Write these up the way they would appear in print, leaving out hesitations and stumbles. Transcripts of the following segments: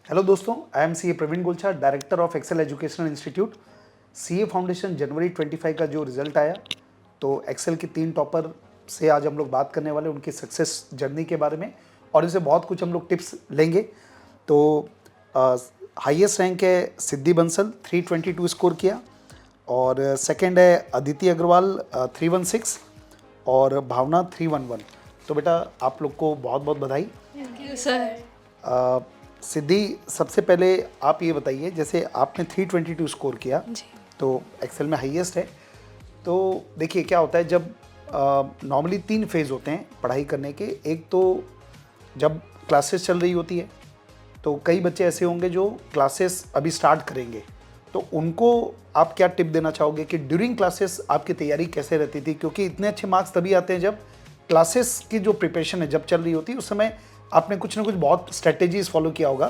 Hello दोस्तों, I am CA Praveen Gulchha, director of Excel educational institute. CA foundation जनवरी 25 का जो रिजल्ट आया, तो एक्सेल के 3 टॉपर से आज हम लोग बात करने वाले उनकी सक्सेस जर्नी के बारे में, और इसे बहुत कुछ हम लोग टिप्स लेंगे। तो हाईएस्ट रैंक है सिद्धि बंसल, 322 स्कोर किया, और सेकंड है अदिति अग्रवाल 316, और भावना 311। तो बेटा आप लोग को बहुत बहुत बधाई। Thank you sir. सिद्धि, सबसे पहले आप ये बताइए, जैसे आपने 322 स्कोर किया जी। तो एक्सेल में हाईएस्ट है। तो देखिए क्या होता है, जब नॉर्मली 3 फेज़ होते हैं पढ़ाई करने के। एक तो जब क्लासेस चल रही होती है, तो कई बच्चे ऐसे होंगे जो क्लासेस अभी स्टार्ट करेंगे, तो उनको आप क्या टिप देना चाहोगे कि ड्यूरिंग क्लासेस आपकी तैयारी कैसे रहती थी? क्योंकि इतने अच्छे मार्क्स तभी आते हैं जब क्लासेस की जो प्रिपरेशन है जब चल रही होती है, उस समय आपने कुछ ना कुछ बहुत स्ट्रेटेजीज फॉलो किया होगा।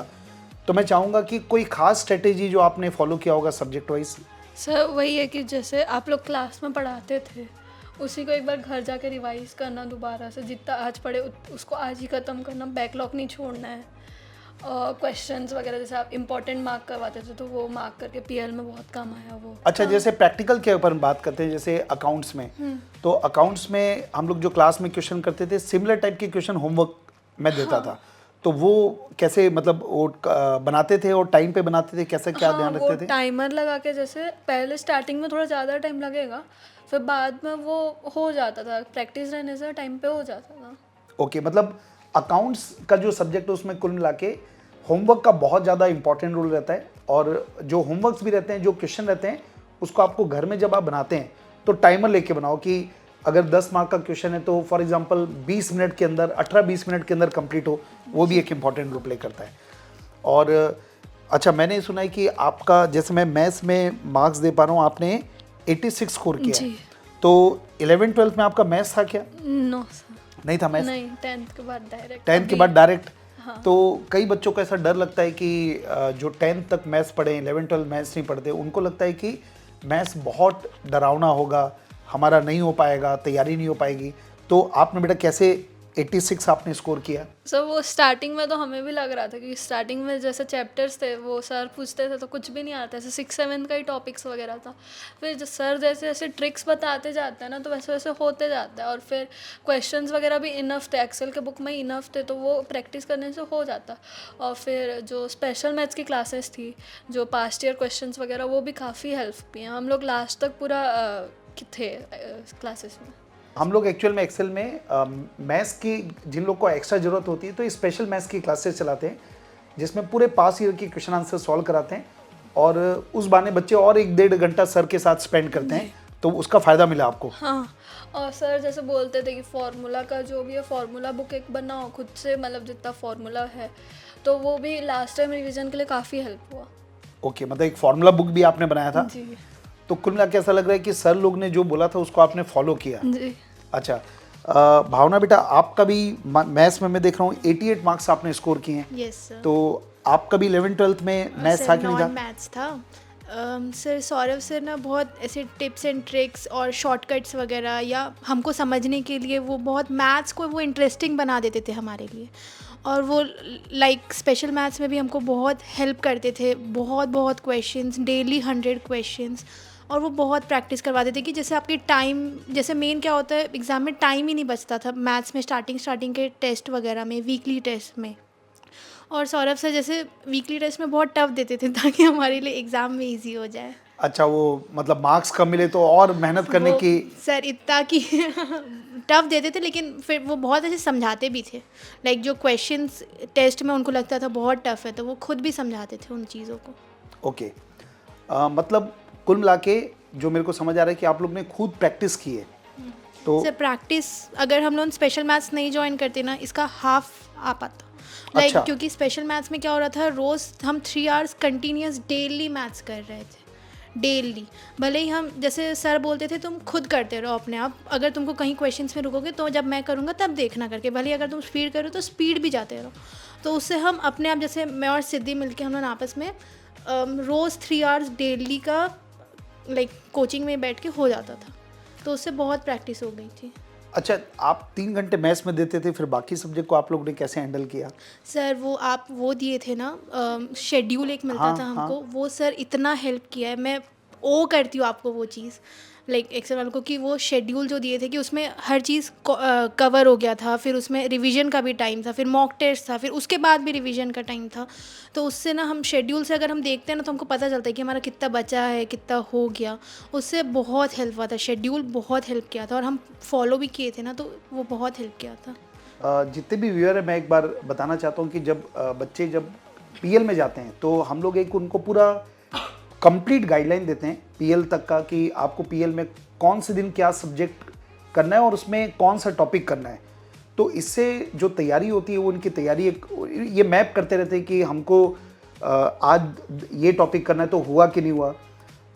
तो मैं चाहूँगा कि कोई खास स्ट्रेटेजी जो आपने फॉलो किया होगा सब्जेक्ट वाइज। सर वही है कि जैसे आप लोग क्लास में पढ़ाते थे, उसी को एक बार घर जाके रिवाइज करना दोबारा से, जितना आज पढ़े उसको आज ही ख़त्म करना, बैकलॉग नहीं छोड़ना है। क्वेश्चंस वगैरह जैसे आप इम्पोर्टेंट मार्क करवाते थे तो वो मार्क करके पीएल में बहुत काम आया वो। अच्छा, जैसे प्रैक्टिकल के ऊपर हम बात करते हैं, जैसे अकाउंट्स में, तो अकाउंट्स में हम लोग जो क्लास में क्वेश्चन करते थे, सिमिलर टाइप के क्वेश्चन होमवर्क में देता था, तो वो कैसे, मतलब वो बनाते थे और टाइम पे बनाते थे, कैसे क्या ध्यान वो रखते थे? टाइमर लगा के, जैसे पहले स्टार्टिंग में थोड़ा ज़्यादा टाइम लगेगा, फिर बाद में वो हो जाता था, प्रैक्टिस रहने से टाइम पे हो जाता था। ओके, मतलब अकाउंट्स का जो सब्जेक्ट है उसमें कुल मिला के होमवर्क का बहुत ज़्यादा इंपॉर्टेंट रोल रहता है, और जो होमवर्क्स भी रहते हैं, जो क्वेश्चन रहते हैं, उसको आपको घर में जब आप बनाते हैं तो टाइमर लेके बनाओ कि अगर 10 मार्क का क्वेश्चन है तो फॉर एग्जांपल 20 मिनट के अंदर, 18-20 मिनट के अंदर कंप्लीट हो, वो भी एक इम्पॉर्टेंट रोल प्ले करता है। और अच्छा, मैंने सुना है कि आपका, जैसे मैं मैथ्स में मार्क्स दे पा रहा हूँ, आपने 86 स्कोर किया है, जी। तो 11-12 में आपका मैथ्स था क्या? नो सर, नहीं था मैथ्स? नहीं, 10th के बाद डायरेक्ट। 10th के बाद डायरेक्ट? हाँ। तो कई बच्चों को ऐसा डर लगता है कि जो 10th तक मैथ्स पढ़े, 11-12 मैथ्स नहीं पढ़ते, उनको लगता है कि मैथ्स बहुत डरावना होगा, हमारा नहीं हो पाएगा, तैयारी नहीं हो पाएगी। तो आपने बेटा कैसे 86 आपने स्कोर किया? सर वो स्टार्टिंग में तो हमें भी लग रहा था कि स्टार्टिंग में जैसे चैप्टर्स थे वो सर पूछते थे तो कुछ भी नहीं आता, ऐसे 6-7 का ही टॉपिक्स वगैरह था। फिर जो सर जैसे जैसे ट्रिक्स बताते जाते हैं ना, तो वैसे वैसे होते जाता है, और फिर क्वेश्चंस वगैरह भी इनफ थे, एक्सेल के बुक में इनफ थे, तो वो प्रैक्टिस करने से हो जाता। और फिर जो स्पेशल मैथ्स की क्लासेस थी, जो पास्ट ईयर क्वेश्चंस वगैरह, वो भी काफ़ी हेल्प किए। हम लोग लास्ट तक पूरा थे क्लासेस में। हम लोग एक्चुअल में एक्सेल में मैथ्स की, जिन लोग को एक्स्ट्रा ज़रूरत होती है, तो स्पेशल मैथ्स की क्लासेस चलाते हैं, जिसमें पूरे पास ईयर की क्वेश्चन आंसर सॉल्व कराते हैं, और उस बहाने बच्चे और 1-1.5 घंटा सर के साथ स्पेंड करते हैं, तो उसका फ़ायदा मिला आपको? हाँ, और सर जैसे बोलते थे कि फार्मूला का जो भी है, फार्मूला बुक एक बनाओ खुद से, मतलब जितना फार्मूला है, तो वो भी लास्ट टाइम रिवीजन के लिए काफ़ी हेल्प हुआ। ओके, मतलब एक फार्मूला बुक भी आपने बनाया था। जी। तो कुल मिला के ऐसा लग रहा है कि सर लोग ने जो बोला था उसको आपने फॉलो किया। जी। अच्छा, भावना बेटा, आपका भी मैथ्स में मैं देख रहा हूँ 88 मार्क्स आपने स्कोर किए हैं, यस सर। तो आपका भी 11-12 में मैथ्स था कि नहीं था? नॉन मैथ्स था। सर सौरभ सर ना बहुत ऐसे टिप्स एंड ट्रिक्स और शॉर्टकट्स वगैरह, या हमको समझने के लिए वो बहुत मैथ्स को वो इंटरेस्टिंग बना देते थे हमारे लिए, और वो लाइक स्पेशल मैथ्स में भी हमको बहुत हेल्प करते थे, बहुत बहुत क्वेश्चंस, डेली 100 क्वेश्चंस, और वो बहुत प्रैक्टिस करवाते थे कि जैसे आपके टाइम, जैसे मेन क्या होता है एग्ज़ाम में टाइम ही नहीं बचता था मैथ्स में, स्टार्टिंग के टेस्ट वगैरह में, वीकली टेस्ट में। और सौरभ सर जैसे वीकली टेस्ट में बहुत टफ देते थे ताकि हमारे लिए एग्ज़ाम में इजी हो जाए। अच्छा, वो मतलब मार्क्स कम मिले तो और मेहनत करने वो की। सर इतना कि टफ देते थे, लेकिन फिर वो बहुत अच्छे समझाते भी थे। लाइक जो क्वेश्चंस टेस्ट में उनको लगता था बहुत टफ है, तो वो खुद भी समझाते थे उन चीज़ों को। ओके, मतलब कुल मिला के जो मेरे को समझ आ रहा है कि आप लोग ने खुद प्रैक्टिस की है, तो सर प्रैक्टिस अगर हम लोग स्पेशल मैथ्स नहीं ज्वाइन करते ना, इसका हाफ आ पाता। लाइक अच्छा। क्योंकि स्पेशल मैथ्स में क्या हो रहा था, रोज़ हम 3 आवर्स कंटिन्यूस डेली मैथ्स कर रहे थे, डेली। भले ही हम जैसे सर बोलते थे तुम खुद करते रहो अपने आप, अगर तुमको कहीं क्वेश्चंस में रुकोगे तो जब मैं करूँगा तब देखना करके, भले ही अगर तुम स्पीड करो तो स्पीड भी जाते रहो। तो उससे हम अपने आप, जैसे मैं और सिद्धि मिलके हम लोग आपस में रोज़ 3 आवर्स डेली का लाइक कोचिंग में बैठ के हो जाता था, तो उससे बहुत प्रैक्टिस हो गई थी। अच्छा, आप 3 घंटे मैथ्स में देते थे, फिर बाकी सब्जेक्ट को आप लोगों ने कैसे हैंडल किया? सर वो आप वो दिए थे ना, शेड्यूल एक मिलता हाँ, था हाँ। हमको, वो सर इतना हेल्प किया है। मैं ओ करती हूँ आपको वो चीज़, लाइक एक्सेल वालों को, कि वो शेड्यूल जो दिए थे कि उसमें हर चीज़ कवर हो गया था। फिर उसमें रिवीजन का भी टाइम था, फिर मॉक टेस्ट था, फिर उसके बाद भी रिवीजन का टाइम था। तो उससे ना हम शेड्यूल से अगर हम देखते हैं ना, तो हमको पता चलता है कि हमारा कितना बचा है, कितना हो गया। उससे बहुत हेल्प हुआ था, शेड्यूल बहुत हेल्प किया था, और हम फॉलो भी किए थे ना, तो वो बहुत हेल्प किया था। जितने भी व्यूअर है, मैं एक बार बताना चाहता हूँ कि जब बच्चे जब पीएल में जाते हैं तो हम लोग एक उनको पूरा कंप्लीट गाइडलाइन देते हैं पीएल तक का, कि आपको पीएल में कौन से दिन क्या सब्जेक्ट करना है और उसमें कौन सा टॉपिक करना है। तो इससे जो तैयारी होती है वो उनकी तैयारी ये मैप करते रहते हैं कि हमको आज ये टॉपिक करना है तो हुआ कि नहीं हुआ।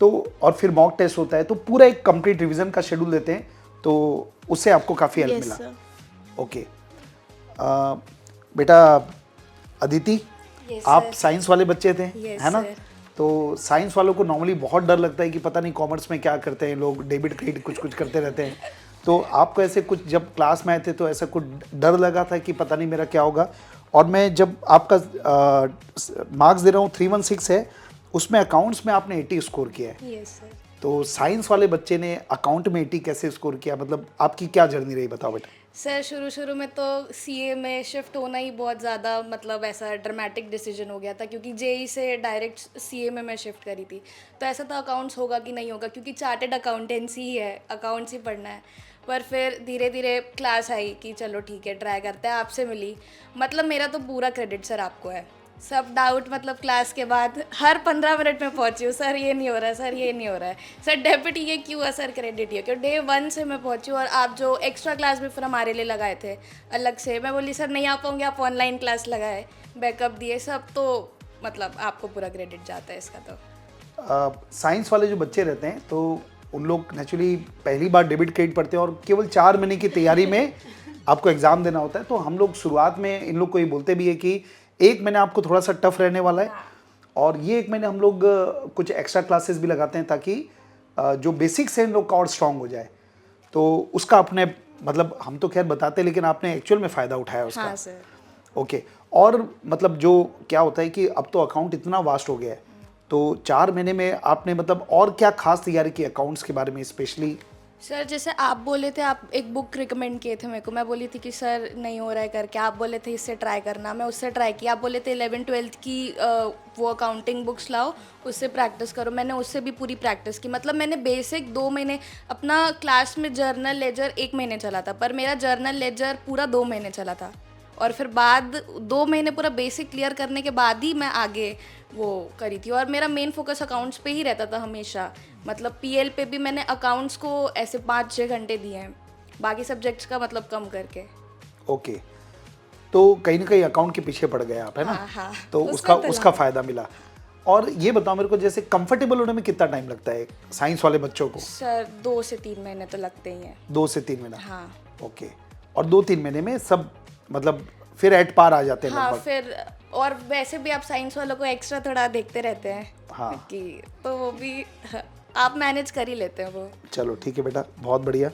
तो और फिर मॉक टेस्ट होता है, तो पूरा एक कंप्लीट रिवीजन का शेड्यूल देते हैं, तो उससे आपको काफ़ी हेल्प यस मिला। सर। ओके। बेटा अदिति, आप साइंस वाले बच्चे थे, है ना? तो साइंस वालों को नॉर्मली बहुत डर लगता है कि पता नहीं कॉमर्स में क्या करते हैं लोग, डेबिट क्रेडिट कुछ कुछ करते रहते हैं। तो आपको ऐसे कुछ जब क्लास में आए थे तो ऐसा कुछ डर लगा था कि पता नहीं मेरा क्या होगा? और मैं जब आपका मार्क्स दे रहा हूँ 316 है, उसमें अकाउंट्स में आपने 80 स्कोर किया है। Yes sir. तो साइंस वाले बच्चे ने अकाउंट में 80 कैसे स्कोर किया? मतलब आपकी क्या जर्नी रही, बताओ बेटा। सर शुरू में तो सीए में शिफ्ट होना ही बहुत ज़्यादा मतलब ऐसा ड्रामेटिक डिसीजन हो गया था, क्योंकि जेई से डायरेक्ट सीए में मैं शिफ्ट करी थी। तो ऐसा था अकाउंट्स होगा कि नहीं होगा, क्योंकि चार्टेड अकाउंटेंसी ही है, अकाउंट्स ही पढ़ना है। पर फिर धीरे धीरे क्लास आई कि चलो ठीक है ट्राई करते हैं, आपसे मिली। मतलब मेरा तो पूरा क्रेडिट सर आपको है। सब डाउट मतलब क्लास के बाद हर 15 मिनट में पहुंची हूँ, सर ये नहीं हो रहा है, सर ये नहीं हो रहा है, सर डेबिट ये क्यों है, सर क्रेडिट ये क्यों। डे 1 से मैं पहुंची हूँ। और आप जो एक्स्ट्रा क्लास भी फिर हमारे लिए लगाए थे अलग से, मैं बोली सर नहीं आ पाऊँगी, आप ऑनलाइन क्लास लगाए, बैकअप दिए सब, तो मतलब आपको पूरा क्रेडिट जाता है इसका। तो साइंस वाले जो बच्चे रहते हैं तो उन लोग नेचुरली पहली बार डेबिट क्रेडिट पढ़ते हैं और केवल 4 महीने की तैयारी में आपको एग्ज़ाम देना होता है। तो हम लोग शुरुआत में इन लोग को ये बोलते भी है कि 1 महीना आपको थोड़ा सा टफ रहने वाला है, और ये 1 महीने हम लोग कुछ एक्स्ट्रा क्लासेस भी लगाते हैं ताकि जो बेसिक्स है इन लोग का और स्ट्रांग हो जाए। तो उसका आपने मतलब हम तो खैर बताते हैं, लेकिन आपने एक्चुअल में फ़ायदा उठाया उसका। हाँ सर। ओके। और मतलब जो क्या होता है कि अब तो अकाउंट इतना वास्ट हो गया है, तो 4 महीने में आपने मतलब और क्या खास तैयारी की अकाउंट्स के बारे में स्पेशली? सर जैसे आप बोले थे, आप एक बुक रिकमेंड किए थे मेरे को, मैं बोली थी कि सर नहीं हो रहा है करके, आप बोले थे इससे ट्राई करना, मैं उससे ट्राई किया। आप बोले थे 11th-12th की वो अकाउंटिंग बुक्स लाओ, उससे प्रैक्टिस करो। मैंने उससे भी पूरी प्रैक्टिस की। मतलब मैंने बेसिक 2 महीने अपना क्लास में जर्नल लेजर 1 महीने चला था, पर मेरा जर्नल लेजर पूरा 2 महीने चला था। और फिर बाद 2 महीने पूरा बेसिक क्लियर करने के बाद ही मैं आगे वो करी थी। और मेरा मेन फोकस अकाउंट्स पे ही रहता था हमेशा। मतलब पीएल पे भी मैंने अकाउंट्स को ऐसे 5-6 घंटे दिए हैं, बाकी सब्जेक्ट्स का मतलब कम करके। ओके। तो कहीं ना कहीं अकाउंट के पीछे पड़ गए आप, है ना? हाँ। तो उसका फ़ायदा मिला। और ये बताओ मेरे को, जैसे कंफर्टेबल होने में कितना टाइम लगता है साइंस वाले बच्चों को? सर 2 से 3 महीने तो लगते ही हैं। 2 से 3 महीना? हाँ। ओके। और 2-3 महीने में सब मतलब फिर एट पार आ जाते हैं हाँ लगभग? फिर और वैसे भी आप साइंस वालों को एक्स्ट्रा थोड़ा देखते रहते हैं। हाँ। कि तो वो भी आप मैनेज कर ही लेते हैं वो। चलो ठीक है बेटा, बहुत बढ़िया।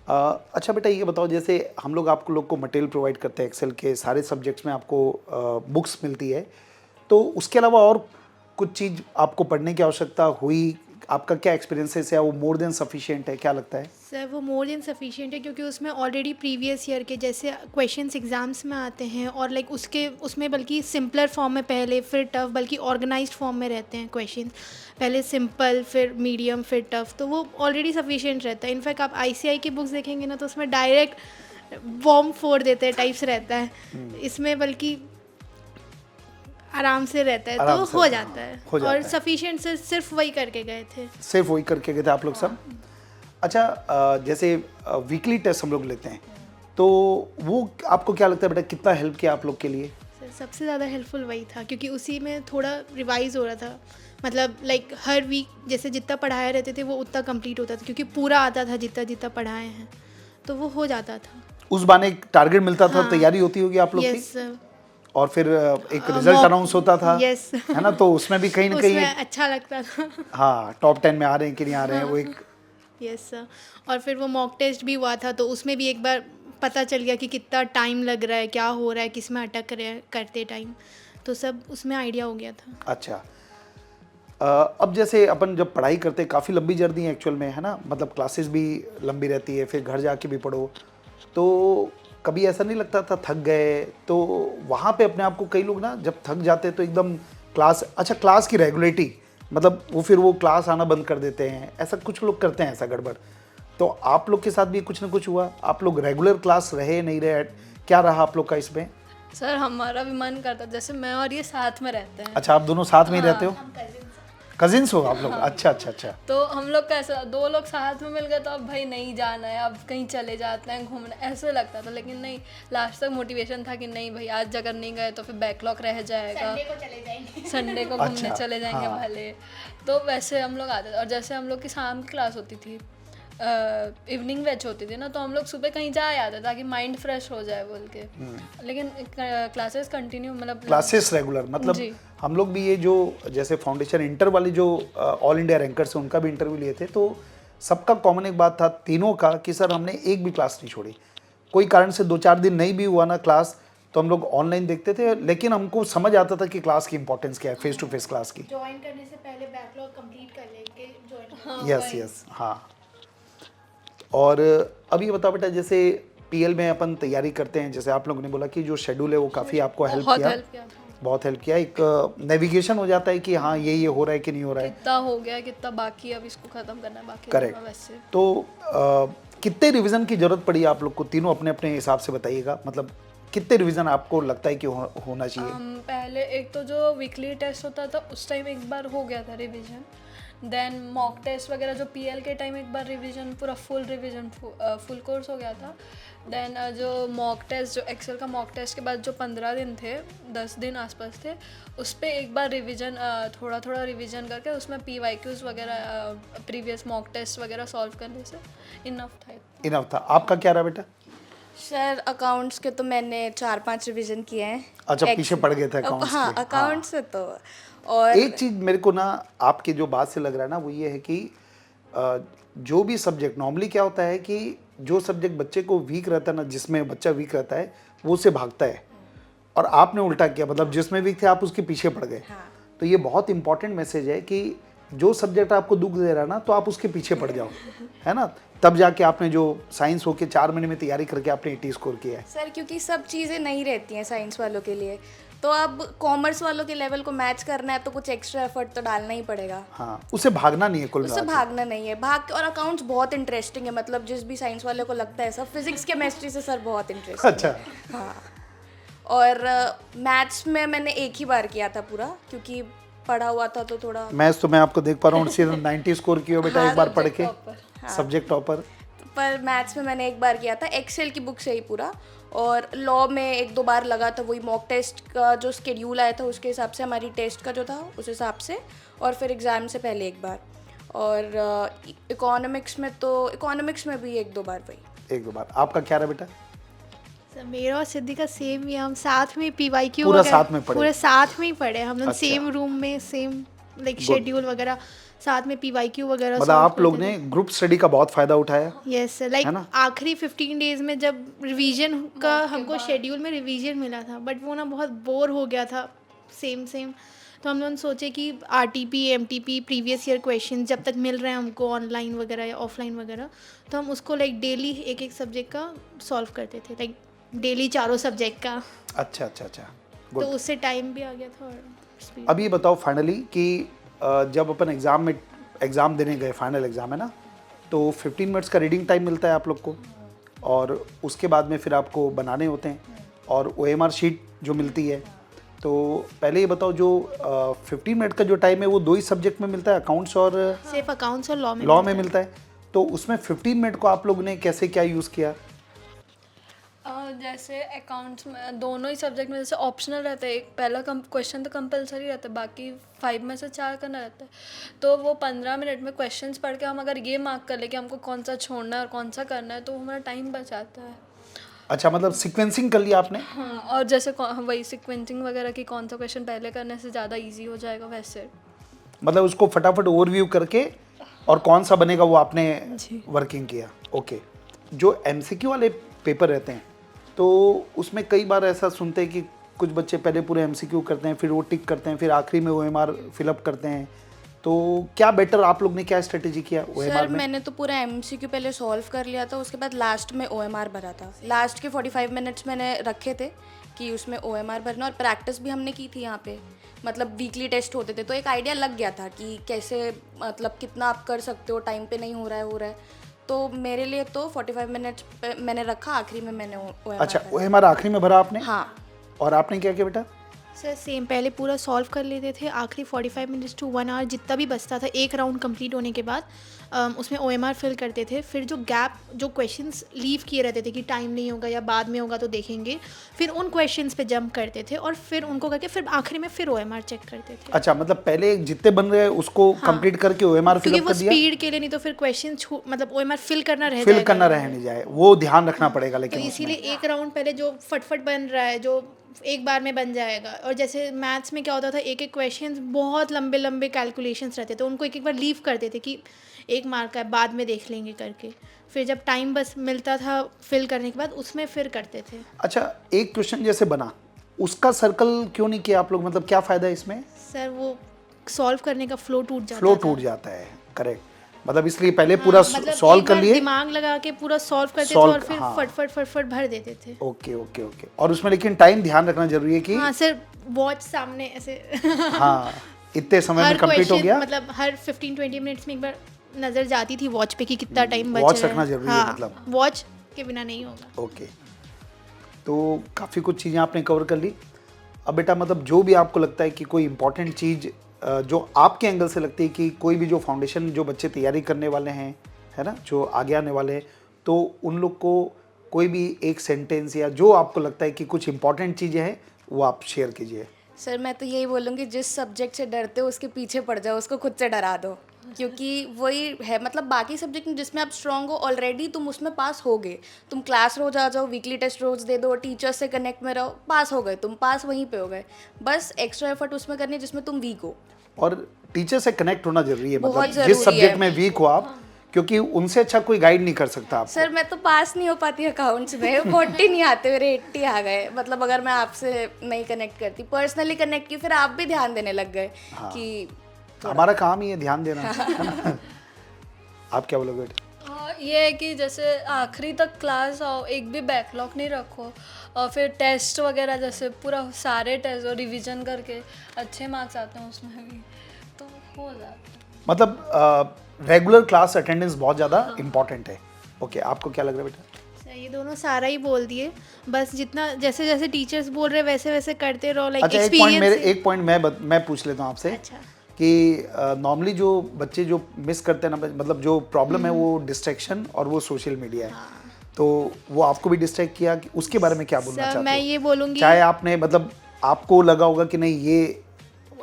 अच्छा बेटा ये बताओ, जैसे हम लोग आपको लोग को मटेरियल प्रोवाइड करते हैं, एक्सेल के सारे सब्जेक्ट्स में आपको बुक्स मिलती है, तो उसके अलावा और कुछ चीज़ आपको पढ़ने की आवश्यकता हुई? आपका क्या एक्सपीरियंसेस है, वो मोर देन सफिशिएंट है, क्या लगता है? सर वो मोर देन सफिशिएंट है, क्योंकि उसमें ऑलरेडी प्रीवियस ईयर के जैसे क्वेश्चंस एग्जाम्स में आते हैं, और लाइक उसमें बल्कि सिंपलर फॉर्म में पहले, फिर टफ, बल्कि ऑर्गेनाइज्ड फॉर्म में रहते हैं क्वेश्चंस। पहले सिंपल, फिर मीडियम, फिर टफ, तो वो ऑलरेडी सफिशिएंट रहता है। इनफैक्ट आप आईसीआई की बुक्स देखेंगे ना, तो उसमें डायरेक्ट बॉम्ब फोड़ देते हैं टाइप्स रहता है। इसमें बल्कि आराम से रहता है, तो हो जाता है। और सफिशिएंट से सिर्फ वही करके गए थे। सिर्फ वही करके गए थे आप लोग सब? अच्छा, जैसे वीकली टेस्ट हम लोग लेते हैं, तो वो आपको क्या लगता है बेटा, कितना हेल्प किया आप लोग के लिए? सर सबसे ज़्यादा हेल्पफुल वही था, क्योंकि उसी में थोड़ा रिवाइज हो रहा था। मतलब लाइक हर वीक जैसे जितना पढ़ाए रहते थे वो उतना कंप्लीट होता था, क्योंकि पूरा आता था जितना जितना पढ़ाए हैं, तो वो हो जाता था। उस बार एक टारगेट मिलता था, हाँ। तैयारी होती होगी आप लोग की? Yes sir. और फिर एक रिजल्ट अनाउंस होता था, यस। है ना? तो उसमें भी कहीं ना कहीं उसमें अच्छा लगता था। हाँ, टॉप 10 में आ रहे हैं कि नहीं आ रहे हैं, वो एक यस सर। और फिर वो मॉक टेस्ट भी हुआ था, तो उसमें भी एक बार पता चल गया कि कितना टाइम लग रहा है, क्या हो रहा है, किस में अटक रहे हैं करते टाइम, तो सब उसमें आइडिया हो गया था। अच्छा, अब जैसे अपन जब पढ़ाई करते हैं, काफ़ी लंबी जर्नी है एक्चुअल में, है ना, मतलब क्लासेस भी लंबी रहती है, फिर घर जाके भी पढ़ो, तो कभी ऐसा नहीं लगता था थक गए? तो वहाँ पे अपने आप को, कई लोग ना जब थक जाते तो एकदम क्लास, अच्छा क्लास की रेगुलरिटी, मतलब वो फिर वो क्लास आना बंद कर देते हैं, ऐसा कुछ लोग करते हैं, ऐसा गड़बड़। तो आप लोग के साथ भी कुछ ना कुछ हुआ? आप लोग रेगुलर क्लास रहे, नहीं रहे, क्या रहा आप लोग का इसमें? सर हमारा भी मन करता, जैसे मैं और ये साथ में रहते हैं, अच्छा, आप दोनों साथ में ही रहते हो? कजिन्स हो आप लोग? अच्छा अच्छा अच्छा। तो हम लोग का ऐसा, दो लोग साथ में मिल गए तो अब भाई नहीं जाना है, अब कहीं चले जाते हैं घूमने, ऐसे लगता था। लेकिन नहीं, लास्ट तक मोटिवेशन था कि नहीं भाई, आज अगर नहीं गए तो फिर बैकलॉग रह जाएगा, संडे को घूमने अच्छा, चले जाएंगे हाँ। भले। तो वैसे हम लोग आते थे, और जैसे हम लोग की शाम की क्लास होती थी, इवनिंग बैच होती थी ना, तो हम लोग सुबह कहीं जा आते ताकि माइंड फ्रेश हो जाए बोल के। लेकिन क्लासेस कंटिन्यू, मतलब क्लासेस रेगुलर, मतलब जी। हम लोग भी ये जो जैसे फाउंडेशन इंटर वाले जो ऑल इंडिया रैंकर्स हैं, उनका भी इंटरव्यू लिए थे, तो सबका कॉमन एक बात था तीनों का कि सर हमने एक भी क्लास नहीं छोड़ी। कोई कारण से 2-4 दिन नहीं भी हुआ ना क्लास, तो हम लोग ऑनलाइन देखते थे, लेकिन हमको समझ आता था कि क्लास की इंपॉर्टेंस क्या है, फेस टू फेस क्लास की। ज्वाइन करने से पहले बैकलॉग कंप्लीट कर लेंगे, ज्वाइन। यस यस, हाँ। और अब ये बताओ बेटा, जैसे पीएल में अपन तैयारी करते हैं, जैसे आप लोगों ने बोला कि जो शेड्यूल है वो काफ़ी आपको हेल्प बहुत किया, हेल्प किया था। बहुत हेल्प किया। एक नेविगेशन हो जाता है कि हाँ ये हो रहा है कि नहीं हो रहा है। कितना हो गया, कितना बाकी है, अब इसको खत्म करना है, बाकी Correct. रहना वैसे। तो कितने रिवीजन की जरूरत पड़ी आप लोग को? तीनों अपने अपने हिसाब से बताइएगा, मतलब कितने रिवीजन आपको लगता है कि होना चाहिए? पहले एक तो जो वीकली टेस्ट होता था उस टाइम एक बार हो गया था रिवीजन, देन मॉक टेस्ट वगैरह जो पीएल के टाइम एक बार रिवीजन, पूरा फुल रिवीजन, फुल कोर्स हो गया था। देन जो मॉक टेस्ट, जो एक्सेल का मॉक टेस्ट के बाद जो 15 दिन थे, 10 दिन आसपास थे, उस पर एक बार रिवीजन, थोड़ा थोड़ा रिवीजन करके उसमें PYQs वगैरह, प्रीवियस मॉक टेस्ट वगैरह सॉल्व करने से इनफ था। इनफ था। आपका क्या रहा बेटा? सर अकाउंट्स के तो मैंने 4-5 रिवीजन किए हैं। अच्छा, पीछे पड़ गए थे अकाउंट्स हाँ, के। अकाउंट्स में तो। और एक चीज मेरे को ना आपकी जो बात से लग रहा है ना, वो ये है कि जो भी सब्जेक्ट, नॉर्मली क्या होता है कि जो सब्जेक्ट बच्चे को वीक रहता है ना, जिसमें बच्चा वीक रहता है वो उससे भागता है, और आपने उल्टा किया, मतलब जिसमें वीक थे आप उसके पीछे पड़ गए। तो ये बहुत इंपॉर्टेंट मैसेज है कि जो सब्जेक्ट आपको दुख दे रहा है ना, तो आप उसके पीछे पड़ जाओ, है ना। तब जाके आपने जो साइंस होके 4 महीने में तैयारी करके आपने 80 स्कोर किया है। सर क्योंकि सब चीज़ें नहीं रहती हैं साइंस वालों के लिए, तो अब कॉमर्स वालों के लेवल को मैच करना है तो कुछ एक्स्ट्रा एफर्ट तो डालना ही पड़ेगा। हाँ, उसे भागना नहीं है कुल उससे मिला के। भागना नहीं है, और अकाउंट्स बहुत इंटरेस्टिंग है, मतलब जिस भी साइंस वाले को लगता है सब, फिजिक्स केमिस्ट्री से सर बहुत इंटरेस्टिंग। अच्छा, हाँ, और मैथ्स में मैंने एक ही बार किया था पूरा, क्योंकि पढ़ा हुआ था तो थोड़ा। मैथ्स तो मैं आपको देख पा रहा हूँ, सीधे 90 स्कोर किया हो बेटा, एक बार पढ़ के, सब्जेक्ट टॉपर। पर मैथ्स में मैंने एक बार किया था एक्सेल की बुक से ही पूरा, और लॉ में 1-2 बार लगा था, वही मॉक टेस्ट का जो स्केड्यूल आया था उसके हिसाब से, हमारी टेस्ट का जो था उस हिसाब से, और फिर एग्ज़ाम से पहले एक बार। और इकोनॉमिक्स में भी 1-2 बार वही। 1-2 बार। आपका क्या रहा बेटा? सर मेरा और सिद्धि का सेम ही, हम साथ में PYQ पूरा वगैरह साथ में पढ़े? पूरे साथ में ही पढ़े हम लोग। अच्छा। सेम रूम में, सेम लाइक शेड्यूल वगैरह, साथ में PYQ वगैरह मतलब आप लोग ने ग्रुप स्टडी का बहुत फायदा उठाया। यस सर, लाइक आखिरी 15 डेज में जब रिवीजन का हमको शेड्यूल में रिवीजन मिला था, बट वो ना बहुत बोर हो गया था सेम, तो हम लोगों ने सोचे कि RTP MTP previous year question जब तक मिल रहे हैं हमको ऑनलाइन वगैरह या ऑफलाइन वगैरह, तो हम उसको लाइक डेली एक सब्जेक्ट का सॉल्व करते थे, लाइक डेली 4 सब्जेक्ट का। अच्छा अच्छा अच्छा, तो उससे टाइम भी आ गया था और speed। अब ये बताओ फाइनली कि जब अपन एग्ज़ाम देने गए, फाइनल एग्ज़ाम है ना, तो 15 मिनट्स का रीडिंग टाइम मिलता है आप लोग को, और उसके बाद में फिर आपको बनाने होते हैं, और OMR शीट जो मिलती है। तो पहले ये बताओ, जो 15 मिनट का जो टाइम है वो 2 ही सब्जेक्ट में मिलता है, अकाउंट्स और सिर्फ अकाउंट्स और लॉ में मिलता है। तो उसमें 15 मिनट को आप लोगों ने कैसे क्या यूज़ किया? जैसे अकाउंट्स में दोनों ही सब्जेक्ट में जैसे ऑप्शनल रहता है, एक पहला क्वेश्चन तो कंपलसरी रहता है, बाकी 5 में से 4 करना रहता है। तो वो 15 मिनट में क्वेश्चंस पढ़ के हम अगर ये मार्क कर ले कि हमको कौन सा छोड़ना है और कौन सा करना है, तो हमारा टाइम बचाता है। अच्छा, मतलब सीक्वेंसिंग कर लिया आपने? हाँ, और जैसे वही सीक्वेंसिंग वगैरह की कौन सा क्वेश्चन पहले करने से ज़्यादा ईजी हो जाएगा वैसे। मतलब उसको फटाफट ओवरव्यू करके और कौन सा बनेगा वो आपने जी। वर्किंग किया। ओके, जो एमसीक्यू वाले पेपर रहते हैं तो उसमें कई बार ऐसा सुनते हैं कि कुछ बच्चे पहले पूरे एमसीक्यू करते हैं, फिर वो टिक करते हैं, फिर आखिरी में ओएमआर फिलअप करते हैं। तो क्या बेटर, आप लोग ने क्या स्ट्रेटेजी किया ओएमआर सर में? मैंने तो पूरा एमसीक्यू पहले सॉल्व कर लिया था, उसके बाद लास्ट में ओएमआर भरा था। लास्ट के 45 मिनट्स मैंने रखे थे कि उसमें ओएमआर भरना, और प्रैक्टिस भी हमने की थी यहाँ पे। मतलब वीकली टेस्ट होते थे तो एक आइडिया लग गया था कि कैसे, मतलब कितना आप कर सकते हो, टाइम पे नहीं हो रहा है। तो मेरे लिए तो 45 मिनट्स मैंने रखा, आखिरी में मैंने ओएमआर अच्छा, ओएमआर आखिरी में भरा आपने? हाँ। और आपने क्या किया बेटा? सर सेम, पहले पूरा सॉल्व कर लेते थे, आखिरी 45 मिनट्स टू 1 आवर जितना भी बचता था एक राउंड कंप्लीट होने के बाद उसमें ओएमआर फिल करते थे। फिर जो गैप, जो क्वेश्चंस लीव किए रहते थे कि टाइम नहीं होगा या बाद में होगा तो देखेंगे, फिर उन क्वेश्चंस पे जंप करते थे और फिर उनको करके फिर आखिरी में फिर ओएमआर चेक करते थे। अच्छा, मतलब पहले जितने बन रहे उसको कंप्लीट करके ओएमआर क्योंकि फिलअप वो कर दिया, स्पीड के लिए, नहीं तो फिर क्वेश्चन मतलब ओएमआर फिल करना रह फिल जाएगा। करना रह नहीं जाए, वो ध्यान रखना पड़ेगा। तो लेकिन इसीलिए एक राउंड पहले जो फटफट बन रहा है, जो एक बार में बन जाएगा। और जैसे मैथ्स में क्या होता था, एक एक क्वेश्चन बहुत लंबे लंबे कैलकुलेशंस रहते थे, उनको एक एक बार लीव करते थे कि 1 मार्क का है, बाद में देख लेंगे करके। फिर जब टाइम बस मिलता था फिल करने के बाद, उसमें फिर करते थे। अच्छा, एक क्वेश्चन जैसे बना, उसका सर्कल क्यों नहीं किया आप लोग? मतलब क्या फ़ायदा है इसमें? सर वो सॉल्व करने का फ्लो टूट जाता फ्लो था। टूट जाता है, करेक्ट। मतलब इसलिए पहले पूरा मतलब सॉल्व एक कर बार लिए। दिमाग लगा के पूरा सॉल्व करते थे Solve, और फिर हाँ। फटफट भर देते थे। Okay okay okay. और उसमें लेकिन टाइम ध्यान रखना जरूरी है कि हाँ सर, वॉच सामने ऐसे हाँ, इतने समय में हर कंप्लीट हो क्वेश्चन गया। मतलब हर 15-20 मिनट्स में एक बार नज़र जाती थी वॉच पे कि कितना टाइम बच watch रहा है। रखना जरूरी है मतलब। वॉच के बिना नहीं होगा। ओके, तो काफ़ी कुछ चीज़ें आपने कवर कर ली। अब बेटा, मतलब जो भी आपको लगता है कि कोई इम्पोर्टेंट चीज़ जो आपके एंगल से लगती है कि कोई भी जो फाउंडेशन जो बच्चे तैयारी करने वाले हैं, है ना, जो आगे आने वाले हैं, तो उन लोग को कोई भी एक सेंटेंस या जो आपको लगता है कि कुछ इम्पोर्टेंट चीज़ें हैं वो आप शेयर कीजिए। सर मैं तो यही बोलूँगी, जिस सब्जेक्ट से डरते हो उसके पीछे पड़ जाओ, उसको खुद से डरा दो। क्योंकि वही है, मतलब बाकी सब्जेक्ट में जिसमें आप स्ट्रांग हो ऑलरेडी, तुम उसमें पास हो गए। तुम क्लास रोज आ जाओ, वीकली टेस्ट रोज दे दो, टीचर्स से कनेक्ट में रहो, पास हो गए, तुम पास वहीं पे हो गए। बस एक्स्ट्रा एफर्ट उसमें करनी है जिसमें तुम वीक हो। और टीचर से कनेक्ट होना जरूरी है, बहुत मतलब ज़रूरी जिस सब्जेक्ट है। में वीक हो आप, क्योंकि उनसे अच्छा कोई गाइड नहीं कर सकता आपको। सर मैं तो पास नहीं हो पाती अकाउंट्स में, 40 नहीं आते मेरे, 80 आ गए। मतलब अगर मैं आपसे नहीं कनेक्ट करती, पर्सनली कनेक्ट की, फिर आप भी ध्यान देने लग गए कि हमारा काम ही है ध्यान देना, है ना? आप क्या बोलोगे बेटा? हाँ, ये है कि जैसे आखिरी तक क्लास आओ, एक भी बैकलॉग नहीं रखो, और फिर टेस्ट वगैरह जैसे पूरा सारे टेस्ट और रिवीजन करके अच्छे मार्क्स आते हैं उसमें भी, तो हो जाता है। मतलब रेगुलर क्लास अटेंडेंस बहुत ज़्यादा इम्पोर्टेंट है। ओके, आपको क्या लग रहा है बेटा? सर ये दोनों सारा ही बोल दिए, बस जितना जैसे जैसे टीचर्स बोल रहे वैसे वैसे करते रहो। लाइक अच्छा, एक पॉइंट मैं पूछ लेता हूँ आपसे। अच्छा। कि नॉर्मली जो बच्चे जो मिस करते हैं ना, मतलब जो प्रॉब्लम है वो डिस्ट्रैक्शन और वो सोशल मीडिया है। तो वो आपको भी डिस्ट्रैक्ट किया, कि उसके बारे में क्या बोलना चाहते हो? मैं ये बोलूँगी, चाहे आपने, मतलब आपको लगा होगा कि नहीं ये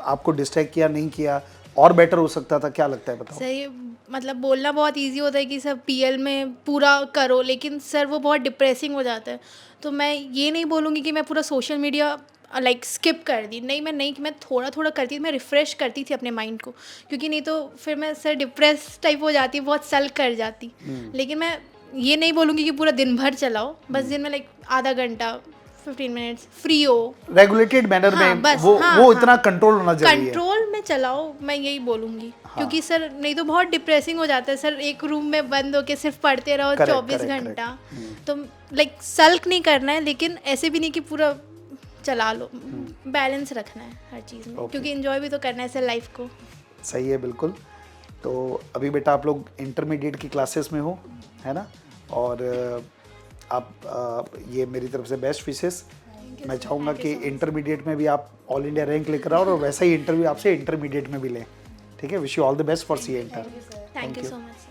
आपको डिस्ट्रैक्ट किया, नहीं किया, और बेटर हो सकता था, क्या लगता है बताओ? सर ये मतलब बोलना बहुत इजी होता है कि सब पीएल में पूरा करो, लेकिन सर वो बहुत डिप्रेसिंग हो जाता है। तो मैं ये नहीं बोलूँगी कि मैं पूरा सोशल मीडिया लाइक स्किप कर दी, मैं थोड़ा थोड़ा करती थी, मैं रिफ़्रेश करती थी अपने माइंड को, क्योंकि नहीं तो फिर मैं सर डिप्रेस टाइप हो जाती, बहुत सल्क कर जाती। लेकिन मैं ये नहीं बोलूँगी कि पूरा दिन भर चलाओ, बस दिन में लाइक आधा घंटा 15 मिनट्स फ्री हो, रेगुलेटेड मैनर में बस, वो इतना कंट्रोल होना जरूरी है। कंट्रोल में चलाओ, मैं यही बोलूँगी। क्योंकि सर नहीं तो बहुत डिप्रेसिंग हो जाता है सर, एक रूम में बंद होके सिर्फ पढ़ते रहो 24 घंटा। तो लाइक सल्क नहीं करना है, लेकिन ऐसे भी नहीं कि पूरा चला लो, बैलेंस रखना है हर चीज़ में, क्योंकि एंजॉय भी तो करना है सर लाइफ को। सही है, बिल्कुल। तो अभी बेटा आप लोग इंटरमीडिएट की क्लासेस में हो, है ना, और आप ये मेरी तरफ से बेस्ट विशेस। मैं चाहूँगा कि इंटरमीडिएट में भी आप ऑल इंडिया रैंक लेकर आओ, और वैसा ही इंटरव्यू आपसे इंटरमीडिएट में भी लें। ठीक है, wish you all the best for C inter. Thank you so much.